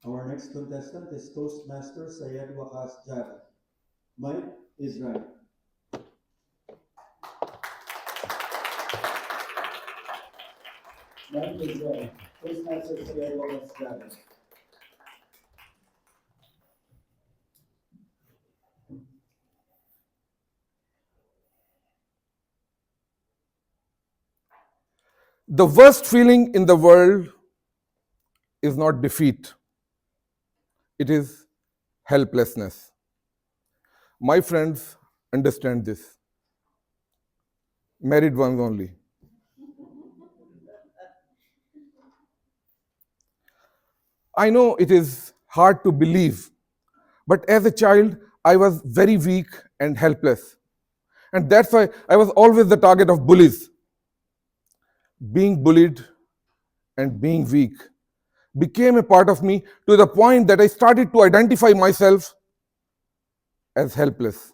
Our next contestant is Toastmaster Sayed Wakas Javad. Mike is right. Mike is right. Toastmaster Sayed Wakas Javad. The worst feeling in the world is not defeat, it is helplessness. My friends understand this, married ones only. I know it is hard to believe, but as a child, I was very weak and helpless. And that's why I was always the target of bullies. Being bullied and being weak became a part of me to the point that I started to identify myself as helpless.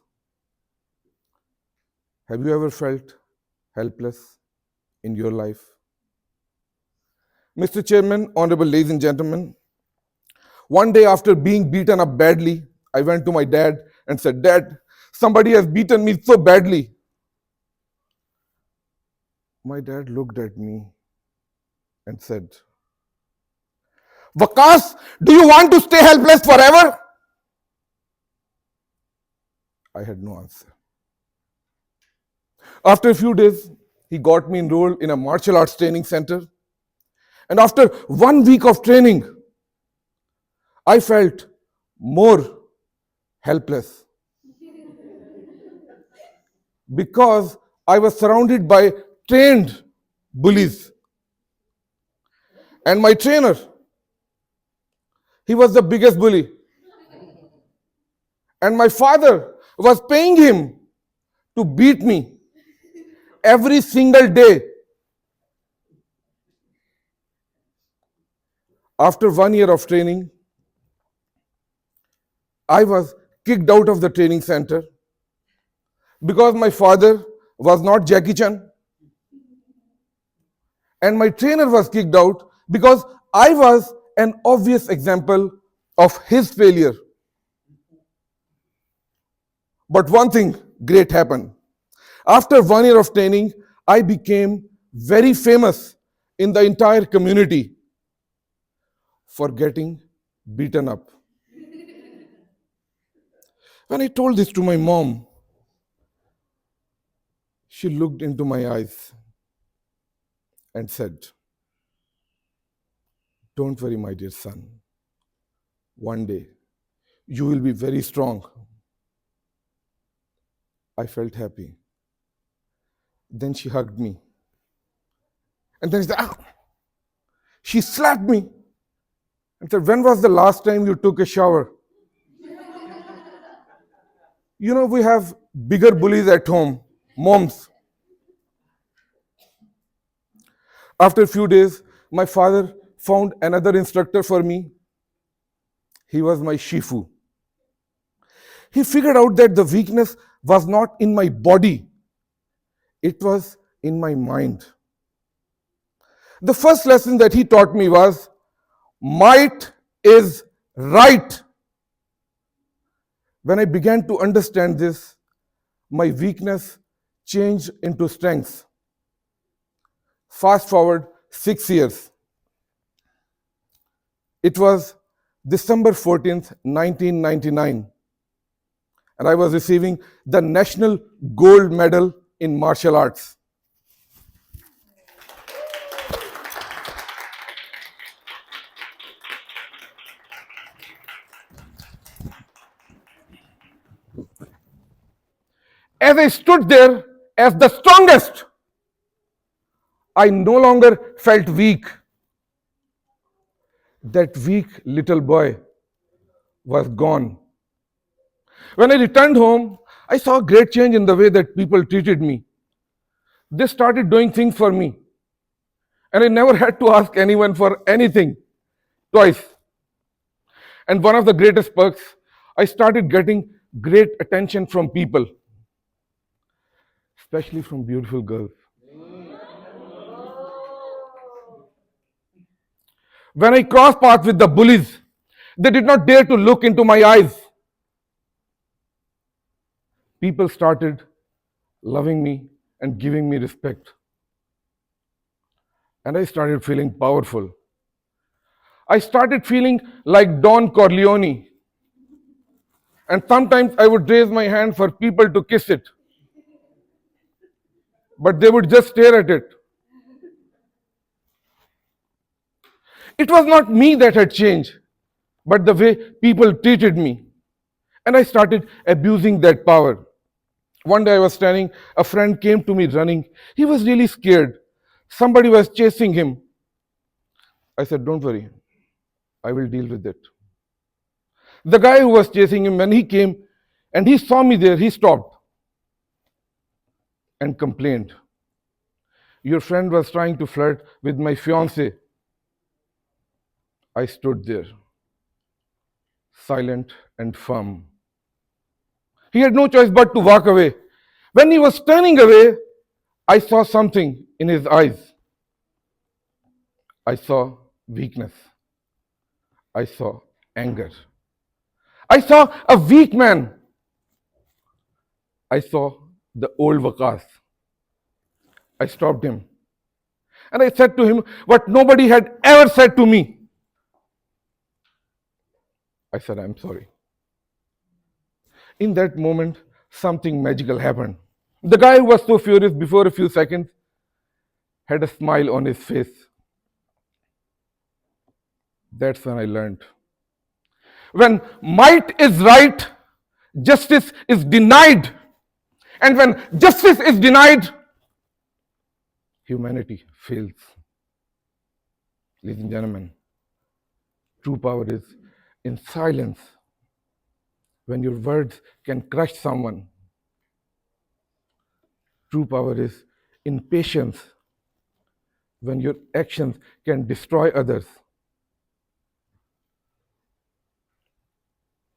Have you ever felt helpless in your life? Mr. Chairman, honorable ladies and gentlemen, one day after being beaten up badly, I went to my dad and said, Dad, somebody has beaten me so badly. My dad looked at me and said, Wakas, do you want to stay helpless forever? I had no answer. After a few days, he got me enrolled in a martial arts training center. And after 1 week of training, I felt more helpless because I was surrounded by trained bullies. And my trainer, he was the biggest bully. And my father was paying him to beat me every single day. After 1 year of training, I was kicked out of the training center because my father was not Jackie Chan, and my trainer was kicked out because I was an obvious example of his failure. But one thing great happened. After 1 year of training, I became very famous in the entire community for getting beaten up. When I told this to my mom, she looked into my eyes and said, Don't worry, my dear son. One day, you will be very strong. I felt happy. Then she hugged me. And then she said, ah! She slapped me and said, When was the last time you took a shower? You know, we have bigger bullies at home, moms. After a few days, my father found another instructor for me. He was my Shifu. He figured out that the weakness was not in my body, it was in my mind. The first lesson that he taught me was might is right. When I began to understand this, my weakness changed into strength. Fast forward 6 years. It was December 14th, 1999, and I was receiving the National Gold Medal in martial arts. As I stood there as the strongest, I no longer felt weak. That weak little boy was gone. When I returned home, I saw a great change in the way that people treated me. They started doing things for me, and I never had to ask anyone for anything twice. And one of the greatest perks, I started getting great attention from people, especially from beautiful girls. When I crossed paths with the bullies, They did not dare to look into my eyes. People started loving me and giving me respect. And I started feeling powerful. I started feeling like Don Corleone. And sometimes I would raise my hand for people to kiss it, but they would just stare at it. It was not me that had changed, but the way people treated me. And I started abusing that power. One day I was standing, a friend came to me running. He was really scared. Somebody was chasing him. I said, "Don't worry, I will deal with it." The guy who was chasing him, when he came and he saw me there, he stopped and complained. "Your friend was trying to flirt with my fiancée." I stood there, silent and firm. He had no choice but to walk away. When he was turning away, I saw something in his eyes. I saw weakness. I saw anger. I saw a weak man. I saw the old Waqas. I stopped him and I said to him what nobody had ever said to me. I said, "I'm sorry." In that moment, something magical happened. The guy who was so furious before a few seconds had a smile on his face. That's when I learned. When might is right, justice is denied. And when justice is denied, humanity fails. Ladies and gentlemen, true power is in silence. When your words can crush someone, true power is in patience. When your actions can destroy others,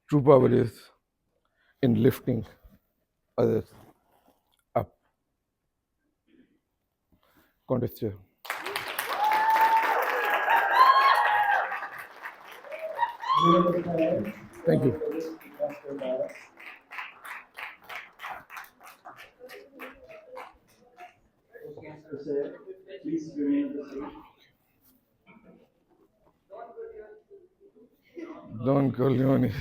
true power is in lifting others up. Contest chair. Thank you. Please remain on the stage. Don Corleone.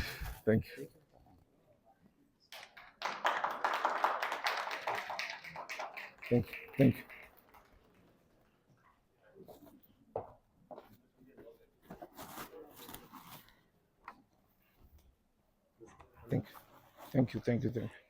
Thank you. Thank you. Thank you. Thank you. Thank you. Thank you. Thank you.